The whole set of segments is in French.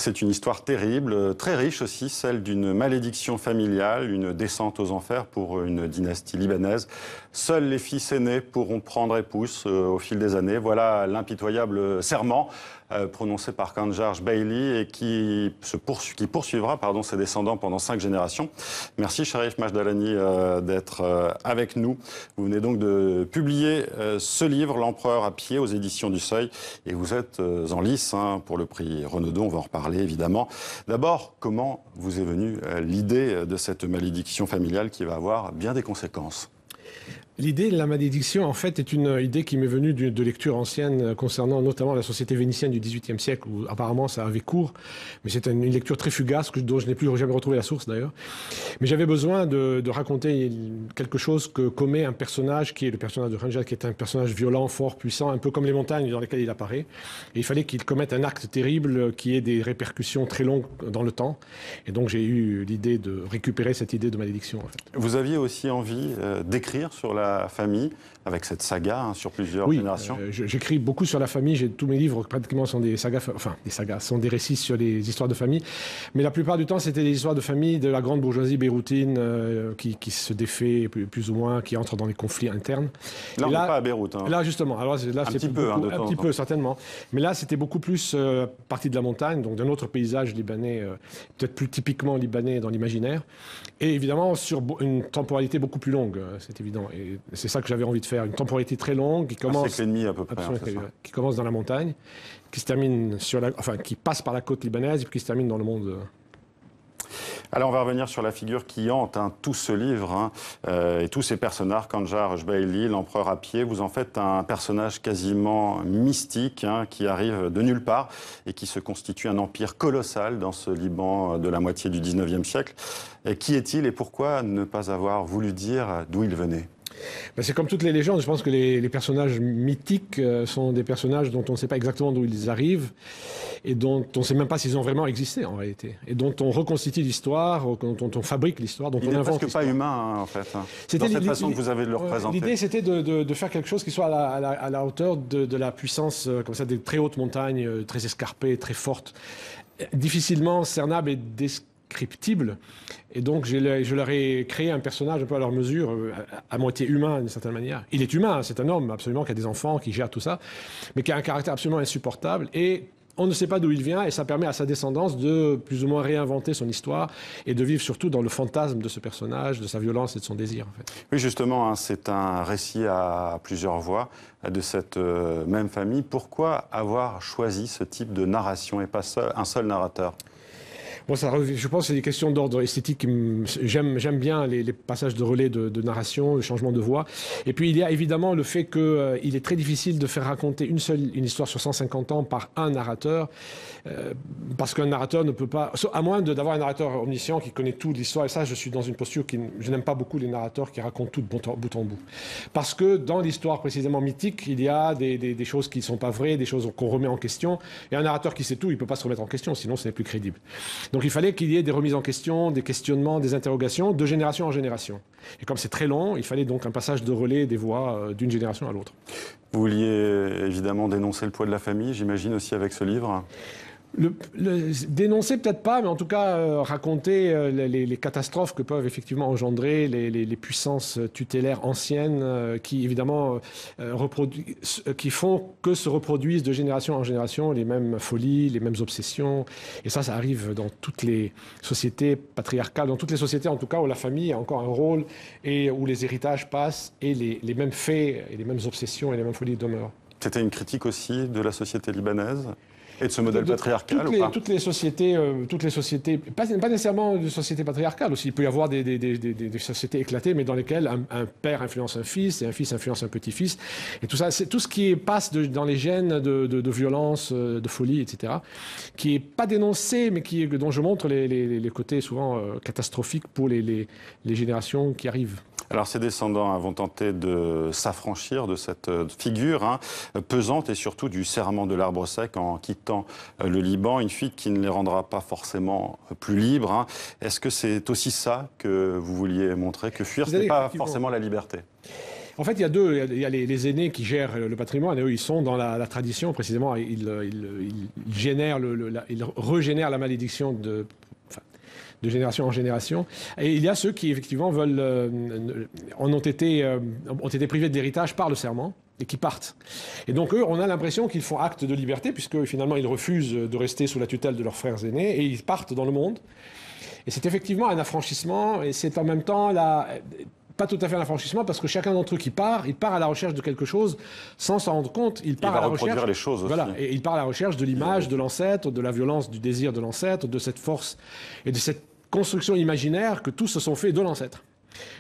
C'est une histoire terrible, très riche aussi, celle d'une malédiction familiale, une descente aux enfers pour une dynastie libanaise. Seuls les fils aînés pourront prendre épouse au fil des années. Voilà l'impitoyable serment prononcé par Khanjar Bailey et qui poursuivra ses descendants pendant 5 générations. Merci Cherif Majdalani d'être avec nous. Vous venez donc de publier ce livre, L'Empereur à pied, aux éditions du Seuil, et vous êtes en lice pour le prix Renaudot, on va en reparler évidemment. D'abord, comment vous est venue l'idée de cette malédiction familiale qui va avoir bien des conséquences ? L'idée de la malédiction, en fait, est une idée qui m'est venue de lectures anciennes concernant notamment la société vénitienne du XVIIIe siècle, où apparemment ça avait cours, mais c'est une lecture très fugace dont je n'ai plus jamais retrouvé la source d'ailleurs. Mais j'avais besoin de raconter quelque chose que commet un personnage qui est le personnage de Khanjar, qui est un personnage violent, fort, puissant, un peu comme les montagnes dans lesquelles il apparaît. Et il fallait qu'il commette un acte terrible qui ait des répercussions très longues dans le temps. Et donc j'ai eu l'idée de récupérer cette idée de malédiction. En fait. Vous aviez aussi envie d'écrire sur la famille, avec cette saga sur plusieurs générations. J'écris beaucoup sur la famille. Tous mes livres pratiquement sont des sagas, sont des récits sur les histoires de famille. Mais la plupart du temps, c'était des histoires de famille de la grande bourgeoisie beyroutine qui se défait plus ou moins, qui entre dans les conflits internes. Là, on n'est pas à Beyrouth. Là, justement. Alors, là, un petit peu, un petit peu, certainement. Mais là, c'était beaucoup plus partie de la montagne, donc d'un autre paysage libanais, peut-être plus typiquement libanais dans l'imaginaire. Et évidemment, sur une temporalité beaucoup plus longue, c'est évident. Et c'est ça que j'avais envie de faire, une temporalité très longue qui commence, un siècle et demi à peu près, qui commence dans la montagne, qui se termine qui passe par la côte libanaise et puis qui se termine dans le monde. Alors on va revenir sur la figure qui hante tout ce livre et tous ces personnages. Khanjar Bailey, l'empereur à pied, vous en faites un personnage quasiment mystique qui arrive de nulle part et qui se constitue un empire colossal dans ce Liban de la moitié du 19e siècle. Et qui est-il et pourquoi ne pas avoir voulu dire d'où il venait ? C'est comme toutes les légendes. Je pense que les personnages mythiques sont des personnages dont on ne sait pas exactement d'où ils arrivent et dont on ne sait même pas s'ils ont vraiment existé en réalité. Et dont on reconstitue l'histoire, dont on fabrique l'histoire, dont on invente l'histoire. Il n'est presque pas humain en fait, dans cette façon que vous avez de le représenter. L'idée c'était de faire quelque chose qui soit à la hauteur de la puissance, comme ça, des très hautes montagnes, très escarpées, très fortes, difficilement cernables et descriptibles. Et donc, je leur ai créé un personnage un peu à leur mesure, à moitié humain d'une certaine manière. Il est humain, c'est un homme absolument qui a des enfants, qui gère tout ça, mais qui a un caractère absolument insupportable. Et on ne sait pas d'où il vient, et ça permet à sa descendance de plus ou moins réinventer son histoire et de vivre surtout dans le fantasme de ce personnage, de sa violence et de son désir. En fait. Oui, justement, c'est un récit à plusieurs voix de cette même famille. Pourquoi avoir choisi ce type de narration et pas un seul narrateur ? Bon, je pense que c'est des questions d'ordre esthétique. J'aime bien les passages de relais de narration, le changement de voix. Et puis, il y a évidemment le fait qu'il est très difficile de faire raconter une histoire sur 150 ans par un narrateur, parce qu'un narrateur ne peut pas... À moins d'avoir un narrateur omniscient qui connaît tout l'histoire, et ça, je suis dans une posture je n'aime pas beaucoup les narrateurs qui racontent tout de bout en bout. Parce que dans l'histoire précisément mythique, il y a des choses qui ne sont pas vraies, des choses qu'on remet en question. Et un narrateur qui sait tout, il ne peut pas se remettre en question, sinon ce n'est plus crédible. Donc il fallait qu'il y ait des remises en question, des questionnements, des interrogations, de génération en génération. Et comme c'est très long, il fallait donc un passage de relais des voix d'une génération à l'autre. Vous vouliez évidemment dénoncer le poids de la famille, j'imagine aussi avec ce livre ? Dénoncer peut-être pas, mais en tout cas raconter les catastrophes que peuvent effectivement engendrer les puissances tutélaires anciennes qui évidemment qui font que se reproduisent de génération en génération les mêmes folies, les mêmes obsessions. Et ça arrive dans toutes les sociétés patriarcales, dans toutes les sociétés en tout cas où la famille a encore un rôle et où les héritages passent et les mêmes faits et les mêmes obsessions et les mêmes folies demeurent. C'était une critique aussi de la société libanaise ? Et de ce modèle patriarcal ou pas ? Toutes les sociétés, pas nécessairement de sociétés patriarcales aussi. Il peut y avoir des sociétés éclatées, mais dans lesquelles un père influence un fils et un fils influence un petit-fils. Et tout ça, c'est tout ce qui passe dans les gènes de violence, de folie, etc., qui n'est pas dénoncé, mais dont je montre les côtés souvent catastrophiques pour les générations qui arrivent. Alors ses descendants vont tenter de s'affranchir de cette figure pesante et surtout du serment de l'arbre sec en quittant le Liban, une fuite qui ne les rendra pas forcément plus libres. Est-ce que c'est aussi ça que vous vouliez montrer, que fuir, ce n'est pas forcément la liberté ? En fait, il y a deux. Il y a les aînés qui gèrent le patrimoine, et eux, ils sont dans la tradition, précisément. Ils régénèrent la malédiction de génération en génération. Et il y a ceux qui, effectivement, ont été privés de l'héritage par le serment et qui partent. Et donc, eux, on a l'impression qu'ils font acte de liberté, puisque, finalement, ils refusent de rester sous la tutelle de leurs frères aînés, et ils partent dans le monde. Et c'est effectivement un affranchissement, et c'est en même temps pas tout à fait un affranchissement, parce que chacun d'entre eux qui part, il part à la recherche de quelque chose sans s'en rendre compte. Il part à la recherche. Les choses aussi. Voilà, et il part à la recherche de l'image de l'ancêtre, de la violence du désir de l'ancêtre, de cette force et de cette construction imaginaire que tous se sont faits de l'ancêtre.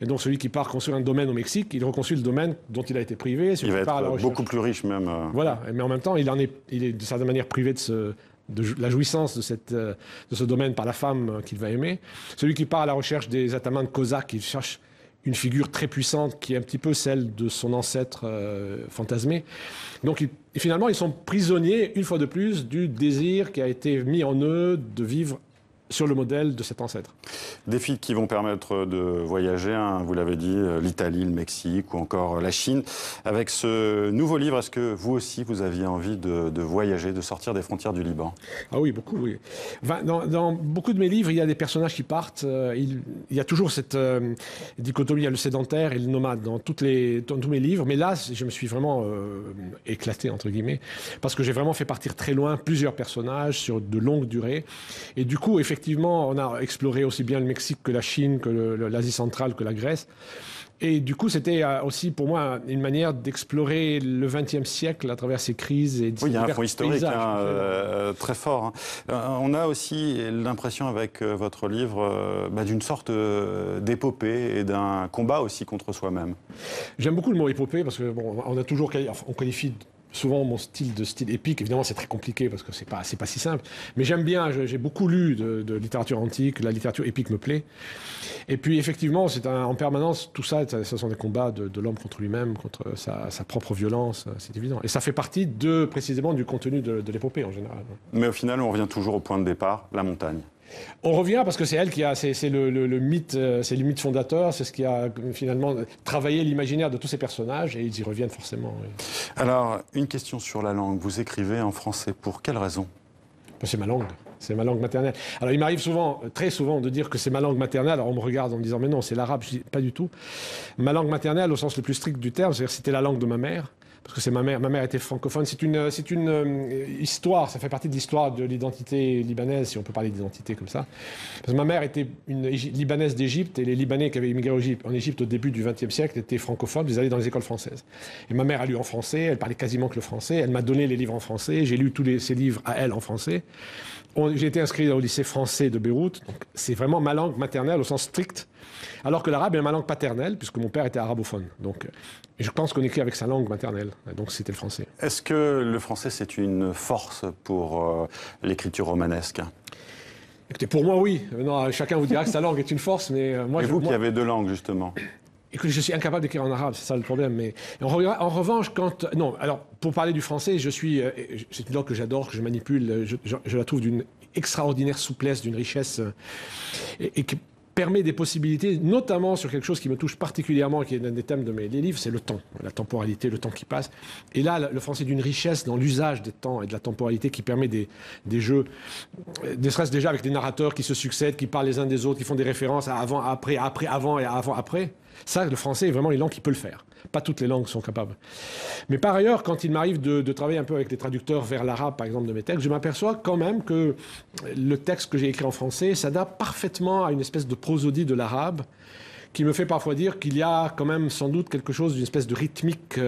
Et donc celui qui part construire un domaine au Mexique, il reconstruit le domaine dont il a été privé. Il va être beaucoup plus riche même. Voilà, mais en même temps, il est de certaine manière privé de la jouissance de ce domaine par la femme qu'il va aimer. Celui qui part à la recherche des atamans cosaques, il cherche une figure très puissante qui est un petit peu celle de son ancêtre fantasmé. Donc finalement, ils sont prisonniers, une fois de plus, du désir qui a été mis en eux de vivre sur le modèle de cet ancêtre. Défis qui vont permettre de voyager, hein, vous l'avez dit, l'Italie, le Mexique ou encore la Chine. Avec ce nouveau livre, est-ce que vous aussi, vous aviez envie de voyager, de sortir des frontières du Liban? Ah oui, beaucoup, oui. Dans beaucoup de mes livres, il y a des personnages qui partent. Il y a toujours cette dichotomie, il y a le sédentaire et le nomade dans tous mes livres. Mais là, je me suis vraiment éclaté, entre guillemets, parce que j'ai vraiment fait partir très loin plusieurs personnages sur de longues durées. Et du coup, effectivement, on a exploré aussi bien le Mexique que la Chine, que l'Asie centrale, que la Grèce. Et du coup, c'était aussi pour moi une manière d'explorer le XXe siècle à travers ses crises. Et oui, il y a un fond historique très fort. On a aussi l'impression avec votre livre d'une sorte d'épopée et d'un combat aussi contre soi-même. J'aime beaucoup le mot épopée parce que on qualifie souvent mon style de style épique. Évidemment, c'est très compliqué parce que c'est pas si simple. Mais j'aime bien, j'ai beaucoup lu de littérature antique, la littérature épique me plaît. Et puis, effectivement, en permanence, tout ça, ce sont des combats de l'homme contre lui-même, contre sa propre violence, c'est évident. Et ça fait partie précisément du contenu de l'épopée en général. Mais au final, on revient toujours au point de départ, la montagne. On revient parce que c'est elle c'est le mythe, c'est le mythe fondateur, c'est ce qui a finalement travaillé l'imaginaire de tous ces personnages et ils y reviennent forcément. Oui. Alors, une question sur la langue. Vous écrivez en français, pour quelle raison? C'est ma langue. C'est ma langue maternelle. Alors, il m'arrive très souvent, de dire que c'est ma langue maternelle. Alors, on me regarde en me disant, mais non, c'est l'arabe. Je dis, pas du tout. Ma langue maternelle, au sens le plus strict du terme, c'est-à-dire c'était la langue de ma mère. Parce que c'est ma mère était francophone. C'est une histoire, ça fait partie de l'histoire de l'identité libanaise, si on peut parler d'identité comme ça. Parce que ma mère était une Libanaise d'Égypte, et les Libanais qui avaient immigré en Égypte au début du XXe siècle étaient francophones, ils allaient dans les écoles françaises. Et ma mère a lu en français, elle parlait quasiment que le français, elle m'a donné les livres en français, j'ai lu tous ses livres à elle en français. J'ai été inscrit au lycée français de Beyrouth, donc c'est vraiment ma langue maternelle au sens strict, alors que l'arabe est ma langue paternelle, puisque mon père était arabophone. Donc je pense qu'on écrit avec sa langue maternelle, donc c'était le français. Est-ce que le français, c'est une force pour l'écriture romanesque? Écoutez, pour moi, oui. Non, chacun vous dira que sa langue est une force, mais moi... Et vous qui avez deux langues, justement? Écoutez, je suis incapable d'écrire en arabe, c'est ça le problème. Mais en revanche, non, alors, pour parler du français, c'est une langue que j'adore, que je manipule. Je la trouve d'une extraordinaire souplesse, d'une richesse, et qui permet des possibilités, notamment sur quelque chose qui me touche particulièrement, qui est l'un des thèmes de mes livres, c'est le temps, la temporalité, le temps qui passe. Et là, le français est d'une richesse dans l'usage des temps et de la temporalité qui permet des jeux, ne serait-ce déjà avec des narrateurs qui se succèdent, qui parlent les uns des autres, qui font des références à avant, après, avant et avant, après. Ça, le français est vraiment une langue qui peut le faire. Pas toutes les langues sont capables. Mais par ailleurs, quand il m'arrive de travailler un peu avec les traducteurs vers l'arabe, par exemple, de mes textes, je m'aperçois quand même que le texte que j'ai écrit en français s'adapte parfaitement à une espèce de prosodie de l'arabe qui me fait parfois dire qu'il y a quand même sans doute quelque chose d'une espèce de rythmique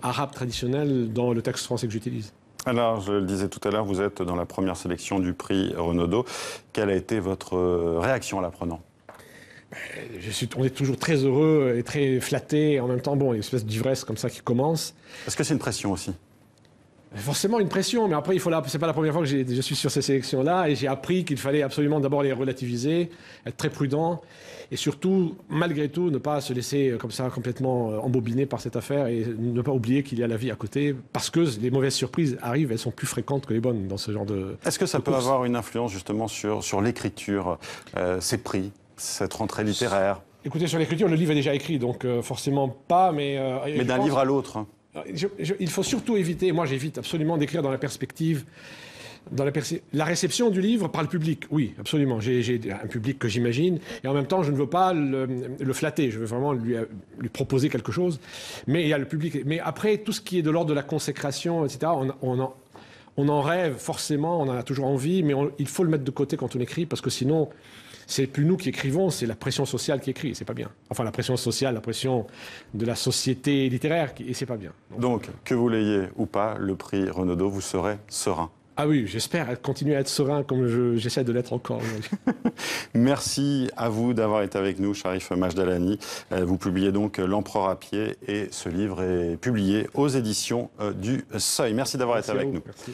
arabe traditionnelle dans le texte français que j'utilise. Alors, je le disais tout à l'heure, vous êtes dans la première sélection du prix Renaudot. Quelle a été votre réaction à l'apprenant? On est toujours très heureux et très flatté. Et en même temps, bon, il y a une espèce d'ivresse comme ça qui commence. Est-ce que c'est une pression aussi? Forcément une pression, mais après, c'est pas la première fois que je suis sur ces sélections-là. Et j'ai appris qu'il fallait absolument d'abord les relativiser, être très prudent. Et surtout, malgré tout, ne pas se laisser comme ça complètement embobiner par cette affaire et ne pas oublier qu'il y a la vie à côté. Parce que les mauvaises surprises arrivent, elles sont plus fréquentes que les bonnes dans ce genre de... Est-ce que ça peut avoir une influence justement sur l'écriture, ces prix, cette rentrée littéraire? Écoutez, sur l'écriture, le livre est déjà écrit, donc forcément pas, mais... Mais d'un livre à l'autre. Il faut surtout éviter, moi j'évite absolument d'écrire dans la perspective, la réception du livre par le public. Oui, absolument. J'ai un public que j'imagine, et en même temps, je ne veux pas le flatter. Je veux vraiment lui proposer quelque chose. Mais il y a le public. Mais après, tout ce qui est de l'ordre de la consécration, etc., on en rêve forcément, on en a toujours envie, mais il faut le mettre de côté quand on écrit, parce que sinon, c'est plus nous qui écrivons, c'est la pression sociale qui écrit, et c'est pas bien. Enfin, la pression sociale, la pression de la société littéraire, et c'est pas bien. Donc, que vous l'ayez ou pas, le prix Renaudot, vous serez serein. Ah oui, j'espère continuer à être serein comme j'essaie de l'être encore aujourd'hui. Merci à vous d'avoir été avec nous, Sharif Majdalani. Vous publiez donc L'Empereur à pied et ce livre est publié aux éditions du Seuil. Merci d'avoir été avec nous. Merci.